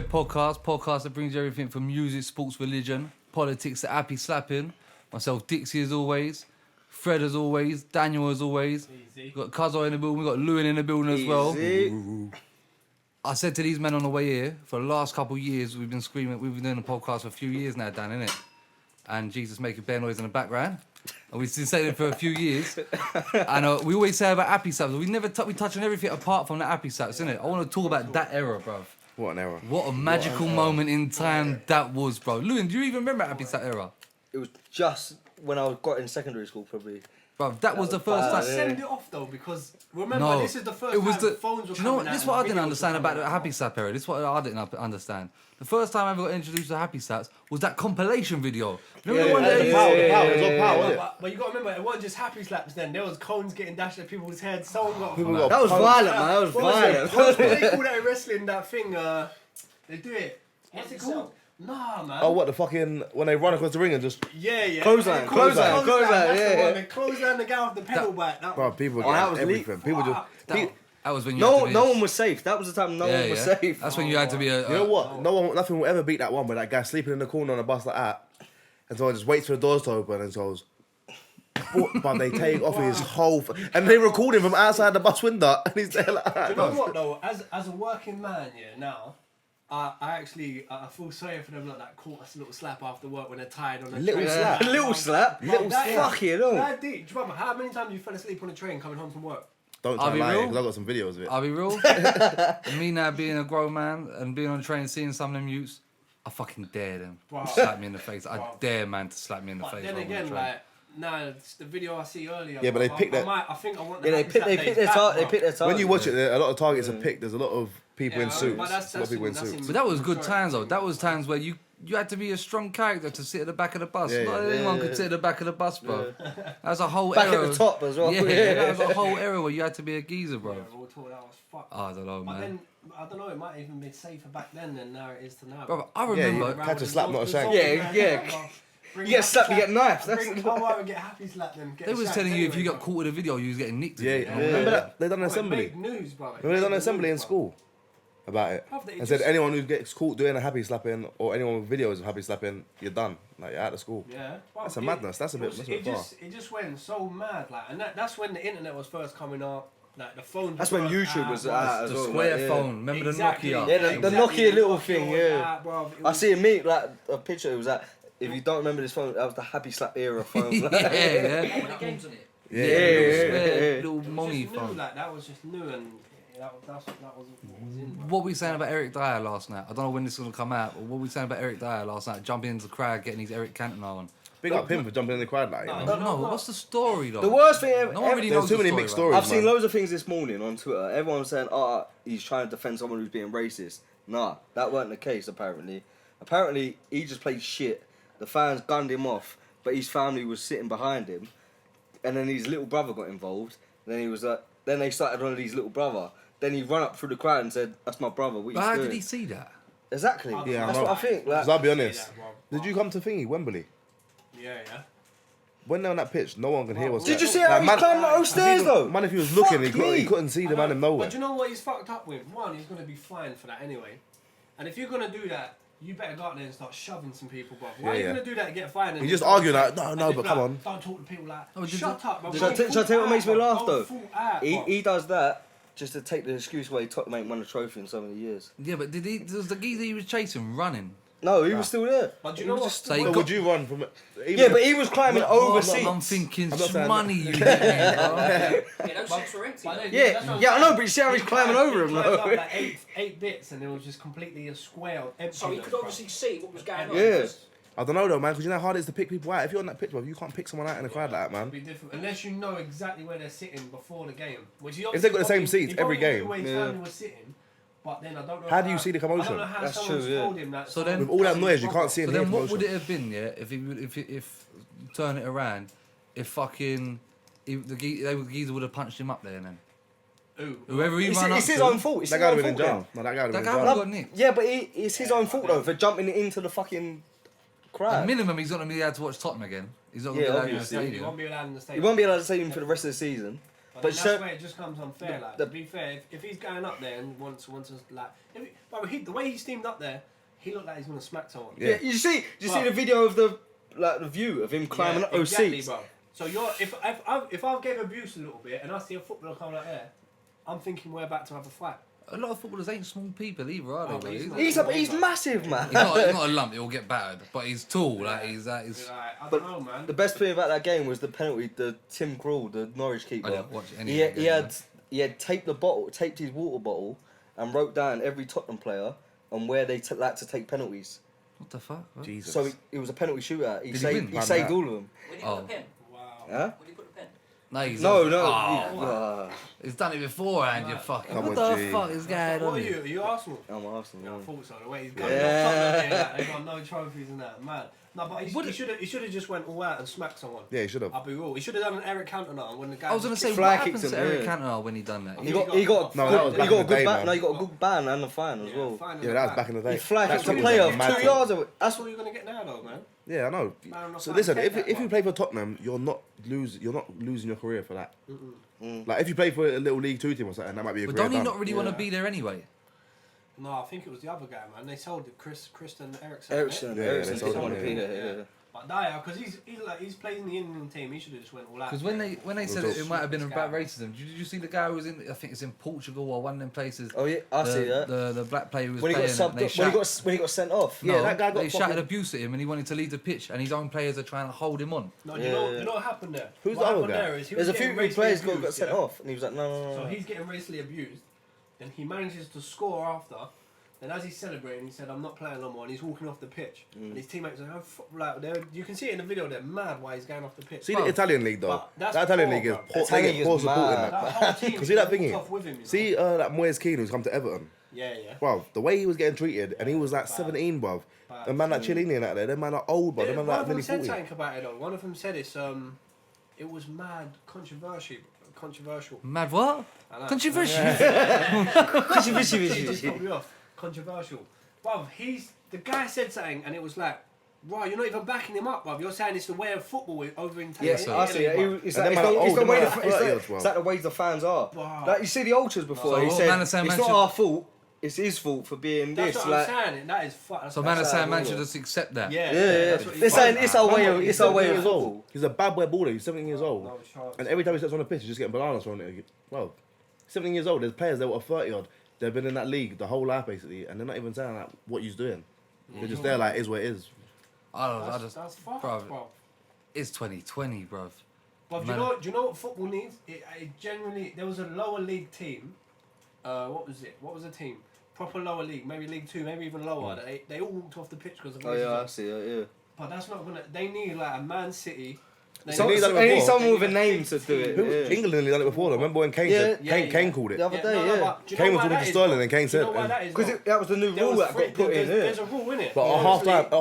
Watershed podcast that brings you everything from music, sports, religion, politics to happy slapping. Myself, Dixie as always, Fred as always, Daniel as always. Easy. We've got Cuzzo in the building, we've got Lewin in the building as well. I said to these men on the way here, for the last couple of years, we've been screaming, we've been doing the podcast for a few years now, Dan, innit? And Jesus making bear noise in the background. And we've been saying it for a few years. And we always say about happy slaps. We never we touch on everything apart from the happy slaps, innit? I want to talk about that era, bruv. What an era. What a magical moment in time that was, bro. Lewin, do you even remember happy slap era? It was just when I got in secondary school, probably. Bruv, that was the first time. Send it off though, because remember No, this is the first it was time the phones were do you know coming what? out This is and what I didn't videos were understand about coming the out. happy slap era. This is what I didn't understand. The first time I ever got introduced to happy slaps was that compilation video. Remember the one that The power, it was all power, wasn't it? But you got to remember, it wasn't just happy slaps then. There was cones getting dashed at people's heads. Someone got... People got That was violent, man. That was What was it? violent. What they call that in wrestling, that thing, they do it. What's it called? Nah, man. Oh, what, the fucking, when they run across the ring and just, Yeah. Clothesline, Clothesline, clothesline, that's yeah, the one. yeah. They clothesline the guy off the pedal bike. That bro, one. people were Oh, that getting was everything. People just, that was when you had to be No one was safe. That was the time no one was safe. That's when you had to be a... you know what? Nothing will ever beat that one, but that guy sleeping in the corner on a bus like that, and so I just waits for the doors to open and goes, but they take off his whole, and they record him from outside the bus window, and he's there like that. You know what though? As a working man, now, I feel sorry for them like that caught us a little slap after work when they're tired on the Little train. slap. Little slap. Little slap. Fuck it, no. That deep. Do you remember how many times you fell asleep on a train coming home from work? Don't I'll try be lying, real. because I got some videos of it. I'll be real. Me now being a grown man and being on a train seeing some of them youths, I fucking dare them to slap me in the face. I dare man to slap me in the But face. then while I'm on again, the train. like, nah, it's the video I see earlier. Yeah, but they picked that- I think I want the Yeah, they happy pick slap their days back, target. They bro. pick their target. When you watch it, a lot of targets are picked. There's a lot of people in Yeah, suits. but that's a lot of people in that's suits. But that was good times though. That was times where you had to be a strong character to sit at the back of the bus. Yeah, Not yeah. anyone could sit at the back of the bus, bro. That was a whole Back era. at the top as well. Yeah, that was a whole era where you had to be a geezer, bro. Yeah, we were taught that was fucked. I don't know, But man. then, I don't know, it might even be safer back then than now it is to now. Bro, I Yeah, remember. you catch a slap, not a shank. Yeah. You get slapped, you get knifed. That's I'd rather get happy slap than get They was shanked telling you if anyway, you got bro. caught with a video, you was getting nicked. Yeah, in it. remember that? They done an Bro, it assembly. made news, bro. Remember they done an assembly in school about it, Bruv, they and said just- anyone who gets caught doing a happy slapping or anyone with videos of happy slapping, you're done. Like you're out of school. Yeah. That's a madness. That's a bit- it was- that's a bit it far. it just went so mad, like, and that's when the internet was first coming up. Like the phone. That's when YouTube was out as The well. square like, phone. Remember Exactly. the Nokia? Yeah, the Nokia little thing, was yeah. out, bruv. It I was- see a meme, like a picture. It was like, if you don't remember this phone, that was the happy slap era phone. yeah, Like, yeah. games on it. Yeah, Little it was money just new, phone. like that was just new, and that was what was in. Bro. What were we saying about Eric Dier last night? I don't know when this is going to come out, but what were we saying about Eric Dier last night? Jumping into the crowd, getting his Eric Cantona on. Big up him for jumping in the crowd like. You know? No, what's the story though? the worst thing ever. No one really There's knows too the many story, mixed right? stories. I've seen man. loads of things this morning on Twitter. Everyone's saying, he's trying to defend someone who's being racist. Nah, that weren't the case, apparently. Apparently, he just played shit. The fans gunned him off, but his family was sitting behind him. And then his little brother got involved. Then he was then they started on his little brother. Then he ran up through the crowd and said, "That's my brother, what you But how doing?" did he see that? Exactly. Yeah, That's I know. what I think. Like, Because I'll be honest. that, bro. Did you come to thingy Wembley? Yeah. When they're on that pitch, no one can hear what's did you going see on. how Like, he man- climbed those stairs though? Man, if he was looking, he Fuck me. couldn't see the man in nowhere. But you know what he's fucked up with? One, he's gonna be fined for that anyway. And if you're gonna do that, you better go out there and start shoving some people, bro. Why are you Yeah. gonna do that and get fined? And He just then- arguing like, no, and no, then but be come like, on. Don't talk to people like. Oh, did Shut up, bro. Shall I tell you what makes me laugh, though? He He does that just to take the excuse why he ain't won a trophy in so many years. Yeah, but was the geezer he was chasing running? No, he was still there. But you He know was what? just- So he But got- would you run from it? Yeah, but he was climbing over seats. I'm thinking, I'm not saying money you get me, bro. Yeah, those seats were empty. But though. then- Yeah, that's what I'm yeah, I know, saying. but you see how he's He climbing climbed- over him, he climbed though. up like eight bits, and it was just completely a square. Empty So he could bro. obviously see what was going on. Yeah. I don't know though, man, because you know how hard it is to pick people out. If you're on that pitch, bro, you can't pick someone out in a crowd like that, man. Be different unless you know exactly where they're sitting before the game. Which he If they've got the same obviously- seats he every probably knew game. where his Yeah. family was sitting, but then I don't know. How do you see the commotion? I don't know how That's someone's true, yeah. told him that. So then- With all that noise, you can't see So and hear then what would commotion. it have been, yeah, if turn it around, if fucking, if the geezer would have punched him up there then? Whoever he ran up It's his to, own fault. It's That his guy own would have been in fault. jail. No, that guy would that have guy been would in have jail. got nicked. Yeah, but it's his own fault though for jumping into the fucking At crowd. minimum, he's not going to be able to watch Tottenham again. He's not going to Yeah, be allowed in the obviously. He stadium. won't be allowed in the He stadium. won't be allowed to see him for the rest of the season. But But then so- that's where it just comes unfair. Like, the- to be fair, if he's going up there and wants us like, the way he steamed up there, he looked like he's gonna smack someone. Yeah, you see Bro. the video of the view of him climbing up those exactly, seats. bro. So if I gave abuse a little bit and I see a footballer come like there, I'm thinking we're about to have a fight. A lot of footballers ain't small people either, are they? Oh, bro? he's not. He's massive, man. He's not a lump. He'll get battered, but he's tall. Like he's that is. Like, I But don't know, man. The best thing about that game was the penalty. The Tim Krul, the Norwich keeper. I didn't watch any He, of the he game, had he had taped his water bottle, and wrote down every Tottenham player and where they like to take penalties. What the fuck? What? Jesus. So it was a penalty shootout. Did he win? He saved all of them. When you Oh. put the pen? Wow. Huh? When you put the pen? No, he's No. Oh, he's done it beforehand. You fucking. Come What on, the G. fuck is going What on? are here? you? Are you Arsenal? I'm Arsenal. Yeah, I man. thought so. The way he's going, Yeah. they got no trophies and that. Man, no, but he should have just went all out and smacked someone. Yeah, he should have. I'll be real. He should have done an Eric Cantona when the guy. I was gonna say, Flag what kicks happened to him, Eric yeah. Cantona when he done that? He got No, that was back he got in a the good day, ban. man. No, he got a good ban and a fine as well. Yeah, that was back in the day. He flag That's kicked a what player was mad 2 to- yards away. That's what you're gonna get now, though, man. Yeah, I know. Man, I'm not So trying listen, to take that, if you man. play for Tottenham, you're not losing your career for that. Like if you play for a little League Two team or something, that might be a But career don't he done. not really want to Yeah. be there anyway? No, I think it was the other guy, man. They sold it, Christian Eriksen. Ericsson Yeah, Ericsson they didn't sold want to him, be yeah. there. Yeah. But Dier, because he's playing in the Indian team, he should have just went all out. Because when they said it might have been This about guy. racism, did you see the guy who was in? I think it's in Portugal or one of them places. Oh yeah, I see that. The black player who was When he got playing. subbed, when he got sent off. No, Yeah, that guy got they shouted fucking- abuse at him and he wanted to leave the pitch, and his own players are trying to hold him on. No, Yeah, you know yeah. what happened there? Who's what the other happened guy? there is he There's was a few getting good players racially got sent abused, off, and he was like, no. So he's getting racially abused. Then he manages to score after. Then as he's celebrating, he said, "I'm not playing no more," and he's walking off the pitch. And his teammates are like, "Oh, fuck," like you can see it in the video. They're mad why he's going off the pitch. See the Italian league though. But that's That Italian poor, league is bro. poor. They Italian get poor is support in mad. that. That whole team Cause see that walked thingy? off with him, you know? See that Moyes Keane who's come to Everton. Yeah. Wow, the way he was getting treated, and he was like Bad. 17, bruv. Bad. The man like Chiellini and that there, them man are old, bruv. Them man One like of them nearly said 40. something about it though. One of them said it was mad controversial. Mad what? I know. Controversial. He just cut me off. Controversial. Bruv, the guy said something and it was like, right, you're not even backing him up, bruv. You're saying it's the way of football over in Yeah, sir. I see it. It's And like, them man are it's the old, way them the man are 30 it's as well. like the way the fans are. Wow. Like you see the ultras before. So He what said man are it's saying, man not should- our fault. It's his fault for being That's this. what Like, I'm saying. That is fuck. So man, are That's saying how man it should was. just accept that. Yeah, yeah. that's what They're he's saying like. it's our way Man, of he's it's our 17 way of years old. football. He's a bad boy baller. He's 17 years old. No chance. And every time he steps on the pitch, he's just getting bananas thrown at him. Well, 17 years old. There's players that were 30 odd. They've been in that league the whole life basically, and they're not even saying like what you're doing. They're just there like, is what it is. I just, That's fucked, bruv, bro. it's 2020, bruv. But Man. do you know what football needs? It generally there was a lower league team. What was it? What was the team? Proper lower league, maybe League Two, maybe even lower. They all walked off the pitch because of Oh yeah, I racism. see it. Yeah. But that's not gonna. They need like a Man City. They So need- need that I need before. someone with a They name need to a do it. Who, yeah. England nearly done it before though. Remember when Kane Yeah, said, yeah, Kane yeah. called it. The other day, yeah. but do you Kane know was why talking that to is, Sterling bro? and Kane Do you said, know why that is, Because bro? that was the new There rule was that got put in. there's Yeah. a rule in it. But at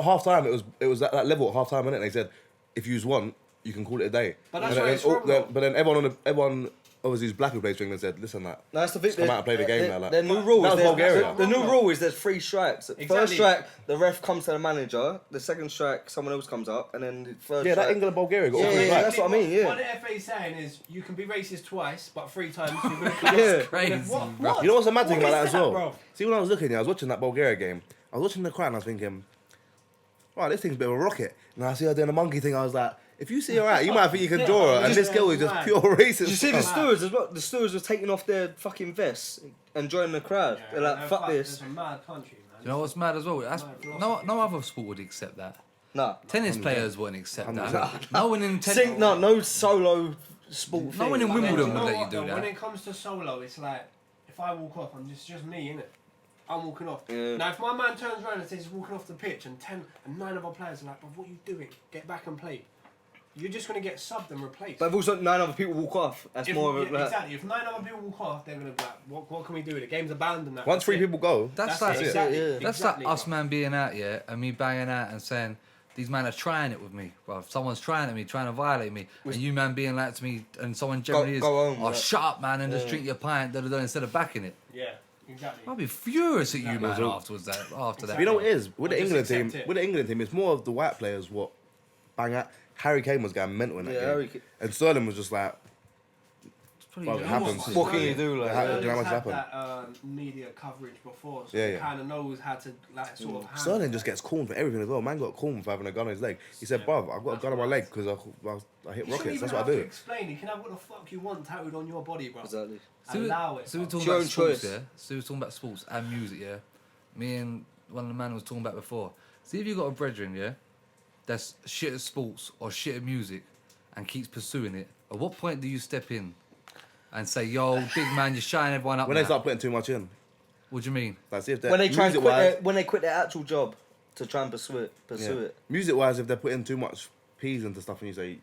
half time it was at that level at half time, innit? They said if you want, you can call it a day. But that's And where it's from, though. but then everyone obviously who's black who plays for England said, listen, that No, that's the thing. Just come out and play the game now, like. The new rule That is was Bulgaria. the new rule is there's 3 strikes. Exactly. First strike, the ref comes to the manager. The second strike, someone else comes up, and then the third yeah, strike. that England and Bulgaria got Yeah, all yeah, three yeah, back. that's what I mean, yeah. What the FA is saying is you can be racist twice, but 3 times you're going to Yeah. Crazy, What? bro. You know what's the mad thing What about is that as well? bro? See, when I was looking, I was watching that Bulgaria game. I was watching the crowd and I was thinking, wow, this thing's a bit of a rocket. And I see her doing the monkey thing. I was like, if you see her out, you might think you can draw her. And this girl is just pure racist. Did you see the stuff. stewards as well? The stewards were taking off their fucking vests and joining the crowd. They're like, fuck this. It's a mad country, man. You know what's mad as well? That's, no other sport would accept that. Nah. Tennis players wouldn't accept that. 100%. No one in tennis. No solo sport No thing. one in But then Wimbledon you know would let what, you do though? that. When it comes to solo, it's like if I walk off, it's just me, innit? I'm walking off. Yeah. Now, if my man turns around and says he's walking off the pitch, and 9 of our players are like, "But what are you doing? Get back and play." You're just gonna get subbed and replaced. But if also 9 other people walk off, that's If- more of a. yeah, Like, exactly. If 9 other people walk off, they're gonna be like, "What can we do? The game's abandoned now." Once 3 people go, That's That's like it, exactly. yeah. that's exactly, like us bro. man being out, yeah, and me banging out and saying these men are trying it with me. Well, if someone's trying at me, trying to violate me, and you man being like to me, and someone generally go is, home, oh yeah. shut up, man, and just drink your pint, instead of backing it. Yeah, exactly. I'll be furious at you, Exactly. man, afterwards. After that, you know what it is? With the Or just England team, accept it. with the England team, it's more of the white players what bang out. Harry Kane was going mental in that Yeah, game. Harry Kane. And Sterling was just like, Well, it happens. What can you do? Yeah, Like, how- Sterling's do you know what's had happened? that media coverage before, so Yeah, he yeah. kind of knows how to like sort of. handle Sterling it. just gets corned for everything as well. Man got corned for having a gun on his leg. He said, bruv, I've got a gun on my leg because I hit You shouldn't rockets. even That's what I have to do. explain. You can have what the fuck you want tattooed on your body, bro. exactly. Allow it. So we're bro. talking Your about own sports, choice. yeah? So we're talking about sports and music, yeah? Me and one of the man was talking about before. See if you got a brethren, yeah? That's shit at sports or shit at music and keeps pursuing it. At what point do you step in and say, yo, big man, you're shining everyone up When now? they start putting too much in. What do you mean? Like, see if they're When they try and music-wise- when they quit their actual job to try and pursue it. Music-wise, if they're putting too much peas into stuff and you say,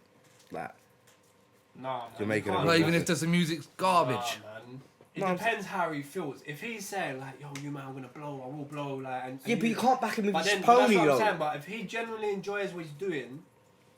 like, Nah, man, You're making you it can't Not do even that. if the music's garbage. Nah, man. It No, I'm depends how he feels. If he's saying like, "Yo, you man, I'm gonna blow. I will blow." Like, and Yeah, but you can't back him with But his then pony that's what I'm though. saying. But if he genuinely enjoys what he's doing,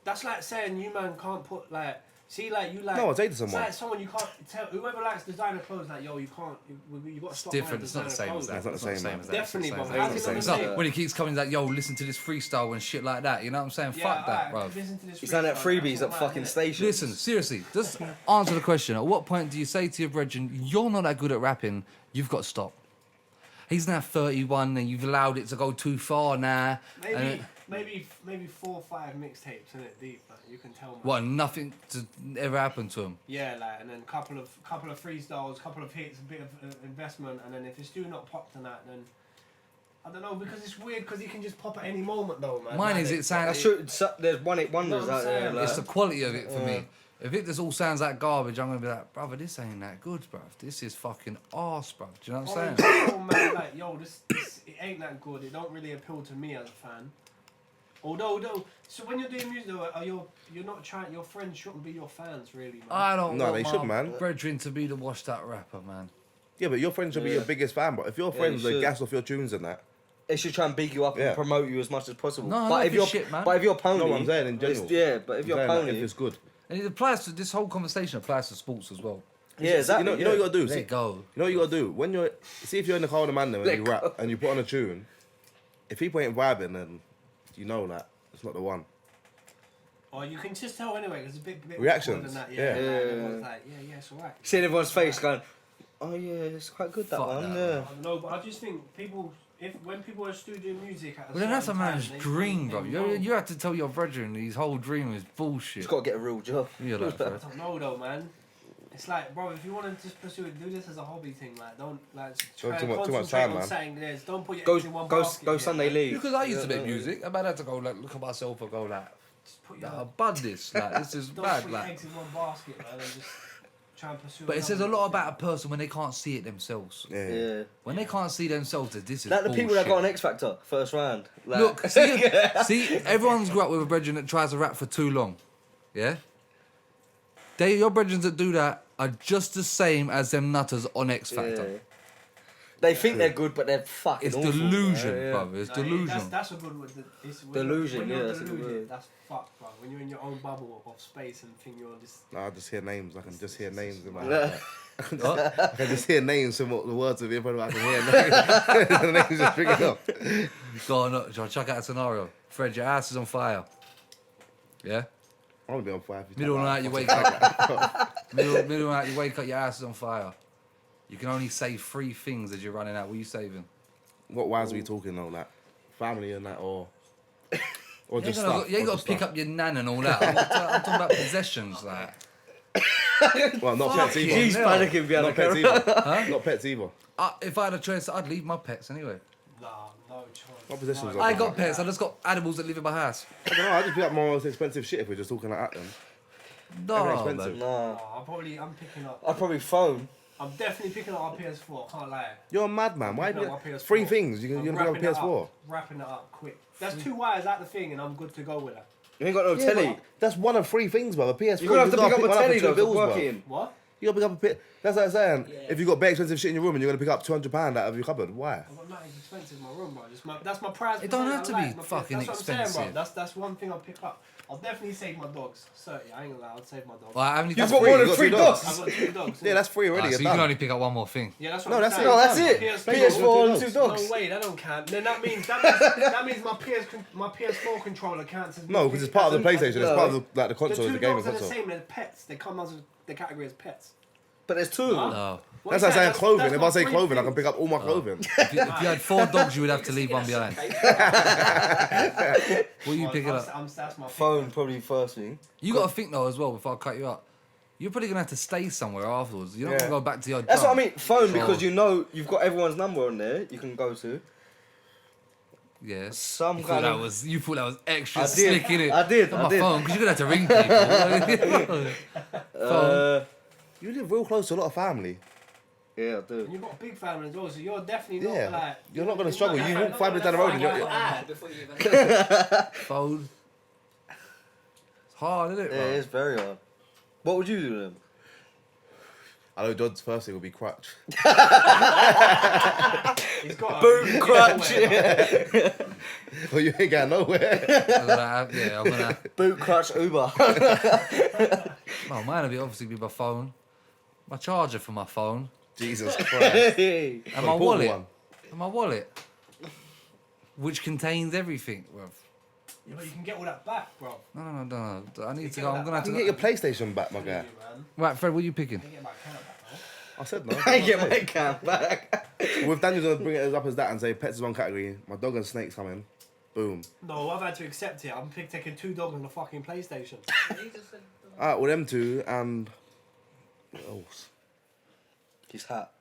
that's like saying you man can't put like. See, like you like. No, I'll take to It's someone. like someone you can't tell. Whoever likes designer clothes, like yo, you can't. You got to It's stop. different. buying It's not the designer same as clothes. that. It's not the same, as man. that. Definitely, It's not bro. the How's same it as not that. the It's not same? when he keeps coming like, yo, listen to this freestyle and shit like that. You know what I'm saying? Yeah, Fuck that, bro. alright, listen to this He's done that freestyle, freebies that's at what fucking man, innit? stations. Listen, seriously, just answer the question. At what point do you say to your brethren, you're not that good at rapping, you've got to stop? He's now 31 and you've allowed it to go too far now. And Maybe 4 or 5 mixtapes in it deep, man. You can tell. Man. what, nothing to ever happen to him? Yeah, like, and then couple of freestyles, couple of hits, a bit of investment, and then if it's still not popped and that, then I don't know, because it's weird because he can just pop at any moment though, man. Mine Like, is it sounds... That's true. There's one-hit wonders No, I'm out there. saying, Like, It's the quality of it for me. If it just all sounds like garbage, I'm going to be like, brother, this ain't that good, bruv. This is fucking arse, bruv. Do you know what I'm saying? Oh man, like yo, this it ain't that good. It don't really appeal to me as a fan. Although, so when you're doing music, though, you're not trying. Your friends shouldn't be your fans, really, man. I don't No, want they my should, man. brethren to be the washed up rapper, man. Yeah, but your friend should be your biggest fan. But if your friends you are should. gassed off your tunes and that, they should try and big you up Yeah. and promote you as much as possible. No, I but like if your you're shit, man. But if you're pony, No, I'm saying in it's- general. Yeah, but if I'm you're saying, like, pony, if it's good, And it applies to this whole conversation applies to sports as well. yeah, exactly. you know what you gotta do. Let See, it go. you know what you gotta do when you're see if you're in the car with a man there and you rap and you put on a tune. If people ain't vibing, then you know that it's not the one. Or you can just tell anyway, because it's a bit Reactions, awkward and that, yeah. Like, Yeah. everyone's like, yeah, it's alright. Seeing everyone's face going, oh yeah, it's quite good that Fuck one. that, Yeah. I don't know, but I just think people, when people are studio music at a Well, then that's a certain man's time, they dream, know- bro. You have to tell your brethren his whole dream is bullshit. He's got to get a real job. You're like, I bro. don't know though, man. It's like, bro, if you want to just pursue it, do this as a hobby thing. Like, don't like try Too and much concentrate time, on man. saying this. Don't put your Go, eggs in one go, basket. go yet, Sunday man. league. Because I used to Yeah, make music. I've had to go like look at myself and go like, Just put your, I bud this. Like this is don't bad. put your Like, eggs in one basket, man, and just try and pursue. but it says a another lot thing. about a person when they can't see it themselves. Yeah. Yeah. When they can't see themselves, that this is Like the people that got on bullshit. X Factor first round. Like, Look, see, everyone's grew up with a brethren that tries to rap for too long. Yeah? Your brethren that do that are just the same as them nutters on X Factor. yeah. They think they're good, but they're fucking It's awful. delusion, yeah. brother. It's No, delusional. That's a good word. It's when Delusion, When you're yeah, that's a good deluded, word. that's fucked, bro. When you're in your own bubble of space and think you're just. No, I just hear names. I can just hear names in my Yeah. head. I can just hear names from what the words of it, but I can hear names. The names just picking up. Go on, look, John, check out a scenario. Fred, your ass is on fire. Yeah? I want to be on fire. Middle of the night, you wake up. middle of the night, you wake up, your ass is on fire. You can only say 3 things as you're running out. What are you saving? What wise are we talking though? Like family and that, or You just ain't stuff? got or to just pick stuff? up your nan and all that. I'm talking about possessions, like. Well, not pets either. He's No. panicking behind Not the pets camera. either. Not pets either. If I had a choice, I'd leave my pets anyway. Nah, no choice. What possessions No, are I there? got pets. I just got animals that live in my house. I don't know. I just pick up my most expensive shit if we're just talking like that. Then No, expensive. man. Nah. I'm picking up. I'd probably phone. I'm definitely picking up our PS4. Can't lie. you're a madman. Why? Picking You up my PS4. 3 things. You're gonna be on wrapping it PS4. up, wrapping it up quick. That's 2 wires out the thing, and I'm good to go with that. You ain't got no Yeah, telly. but that's one of 3 things, bro. A PS4. You're gonna have to gotta pick up a one for telly 2 though to bills, work bro. it in. What? You gotta pick up a bit. That's what I'm saying. Yeah. If you got bare expensive shit in your room and you're gonna pick up £200 out of your cupboard, why? I've got nothing expensive in my room, bro. That's my prize. It don't possession have to I be like. My fucking that's what I'm saying, expensive. bro. That's one thing I'll pick up. I'll definitely save my dogs. 30. I ain't gonna lie. I'll save my dogs. Well, how many You've that's got free, more you than got 3 2 dogs. dogs. I've got 2 dogs. Yeah, that's free already. so You're you can done. only pick up one more thing. Yeah, that's what No, I'm that's saying. it. No, that's it. PS4 PS4 and 2 dogs. dogs. No way, that don't count. Then that means my PS4 controller counts as No, because it's part of the PlayStation. It's No. part of the The console, 2 the gaming dogs are the console. same. They're pets. They come as the category as pets. But there's two of them. No. That's like saying clothing. If I say clothing, I can pick up all my clothing. If you had 4 dogs, you would have to leave one behind. What are you picking up? That's my Phone probably first thing. You got to think though as well before I cut you up. You're probably gonna have to stay somewhere afterwards. You're not Yeah. gonna go back to your. That's job. what I mean. Phone So- because you know you've got everyone's number on there. You can go to Yeah. some You thought kind that of. was extra I did. slick in it. I did. On I my did. phone because you're gonna have to ring people. Phone. You live real close to a lot of family. Yeah, I do. And you've got a big family as well, so you're definitely not Yeah. like. You're not gonna struggle. You walk 5 minutes down the road and Find you're. out ad before you even. Phone. It's hard, isn't it, Yeah, bro? it's very hard. What would you do then? I know John's first thing would be crutch. He's got Boom, crutch. Well, you ain't going nowhere. I'm gonna. Boot crutch Uber. Oh, mine would obviously be my phone, my charger for my phone, Jesus Christ. and my Portable wallet. one. And my wallet, which contains everything, bro. Yeah, but you can get all that back, bro. No. I need to get go. I'm that gonna have You to. can get your PlayStation back, my guy. Man. Right, Fred, what are you picking? You get my camera back, bro. I said no. I get my cam back. Well, if Daniel's gonna bring it up as that and say pets is one category, my dog and snakes come in. Boom. No, I've had to accept it. I'm taking 2 dogs on the fucking PlayStation. Alright, well them two and what else? His hat.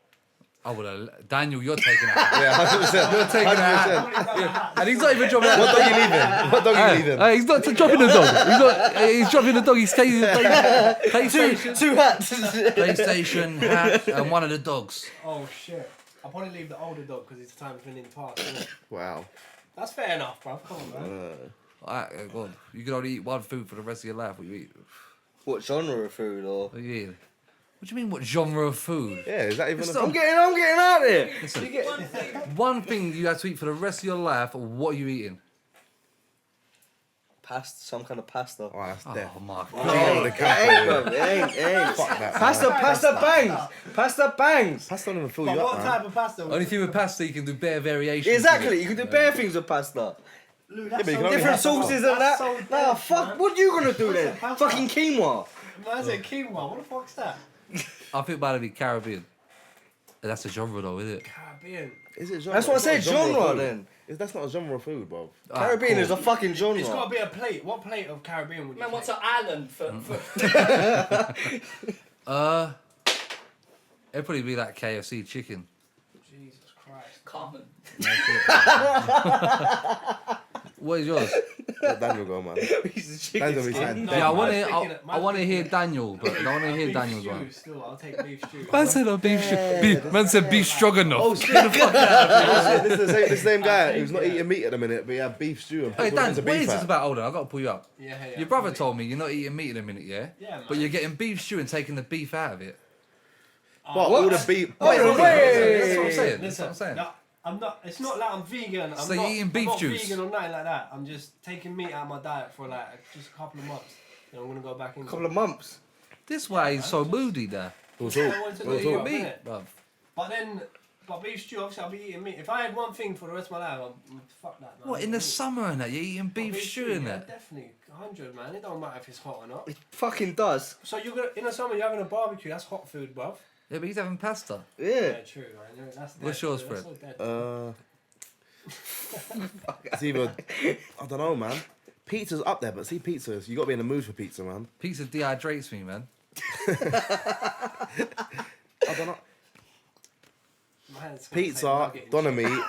Oh, well, Daniel, you're taking that. Yeah, 100%. You're taking that. And he's not even dropping that. What dog you leaving? What dog you leaving? Hey, he's not dropping the dog. He's dropping the dog. He's taking the PlayStation, Two hats. PlayStation, hat, and one of the dogs. Oh shit. I'll probably leave the older dog because it's time for an task. Isn't it? Wow. That's fair enough, bro. Come on, man. Alright, go on. You can only eat one food for the rest of your life. What you eat? What genre of food or? What you eating? What do you mean? What genre of food? Yeah, is that even It's a not- I'm getting out there. Listen, one thing you have to eat for the rest of your life. What are you eating? Pasta, some kind of pasta. Oh, that's death. Oh my Oh, god! the It cat. ain't, bro. It ain't. Fuck that. Pasta, man. pasta bangs. Pasta bangs. Pasta don't even fill But you what up, man. type of pasta? Only thing with pasta, you can do bare variations. with Exactly. it. You can do bare things with pasta. Lou, but you can only Different have sauces and That's that. so Nah, dead, fuck. man. What you gonna do then? Pasta. Fucking quinoa. Man said quinoa. What the fuck's that? I think mine would be Caribbean. That's a genre though, isn't it? Caribbean. Is it genre? That's what I It's not said. a genre of Genre food. then. That's not a genre of food, bro. Alright, Caribbean cool. is a fucking It's got to genre. be a plate. What plate of Caribbean would you Man, take? what's an island for? It'd probably be like KFC chicken. Jesus Christ. Carmen. What is yours? Let Daniel go, man. He's a Daniel be chicken saying, No, Yeah, I want mine's to. picking it- I want to hear mine's picking Daniel, but I want to hear beef Daniel's stew one. Still, I'll take beef stew. Man said a beef. Man said beef stroganoff. oh shit, this is the same guy who's not eating meat at the minute, but he had beef stew and Hey put it Dan, into what beef is this fat. about? Hold on, I got to pull you up. Yeah, Your brother told me you're not eating meat in a minute, yeah? Yeah, man. But you're getting beef stew and taking the beef out of it. But all the beef. Wait, That's what I'm wait. saying. That's what Listen, I'm saying. no, I'm not. It's not like I'm vegan. I'm So not, you're eating beef I'm not juice? vegan or nothing like that. I'm just taking meat out of my diet for like just a couple of months. Then I'm gonna go back in. Couple of months. This why he's so moody there. We'll I talk. wanted to We'll eat talk. meat. Meat, bruv. But beef stew, obviously, I'll be eating meat. If I had one thing for the rest of my life, I'm fuck that. Man. What, in the Meat. summer and that, you're eating But beef stew and yeah, that? Definitely, 100, man. It don't matter if it's hot or not. It fucking does. So you're gonna in the summer you're having a barbecue. That's hot food, bruv. Yeah, but he's having pasta. Yeah. Yeah, true, man. That's What's dead. yours, That's Fred? so dead. It's either, I don't know, man. Pizza's up there, but see, pizzas, you got to be in the mood for pizza, man. Pizza dehydrates me, man. I don't know. Man's gonna say Pizza, nugget and doner shit. meat,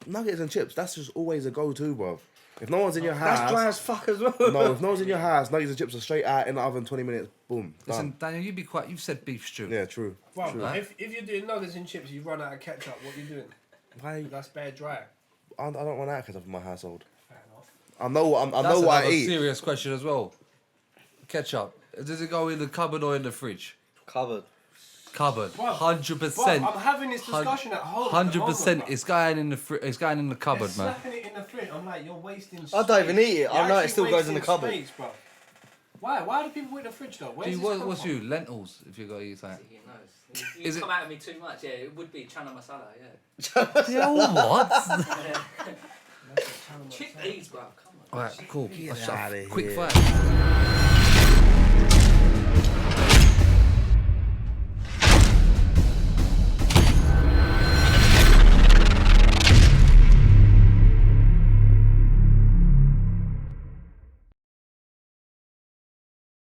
nuggets and chips. That's just always a go-to, bro. If no one's in your That's dry house, as fuck as well. no, if no one's in your house, nuggets and chips are straight out in the oven, 20 minutes, boom, Listen, done. Daniel, you be quiet. You've said beef stew. Yeah, true. Well, true. if you're doing nuggets and chips, you run out of ketchup. What you doing? Why? That's bad dry. I don't want that because of my household. Fair enough. I know what I That's know what I another eat. serious question as well. Ketchup. Does it go in the cupboard or in the fridge? Covered. Cupboard. Well, 100%. Well, I'm having this discussion at home. at the 100%. moment, It's going in the it's going in the bruv. cupboard, They're man. slapping it in the fridge. I'm like, you're wasting. I don't even eat it. You're I know it actually still goes in the wasting cupboard. Space, bruv. Why? Why do people eat the fridge though? Where's Dude, this come what's from? you? Lentils, if you got to eat something. He knows. You Is it- come out of me too much. Yeah, it would be chana masala. Yeah. Yeah, what? Chickpeas, bro. Come on. Alright, cool. Get Let's outta shut- Quick here. fire.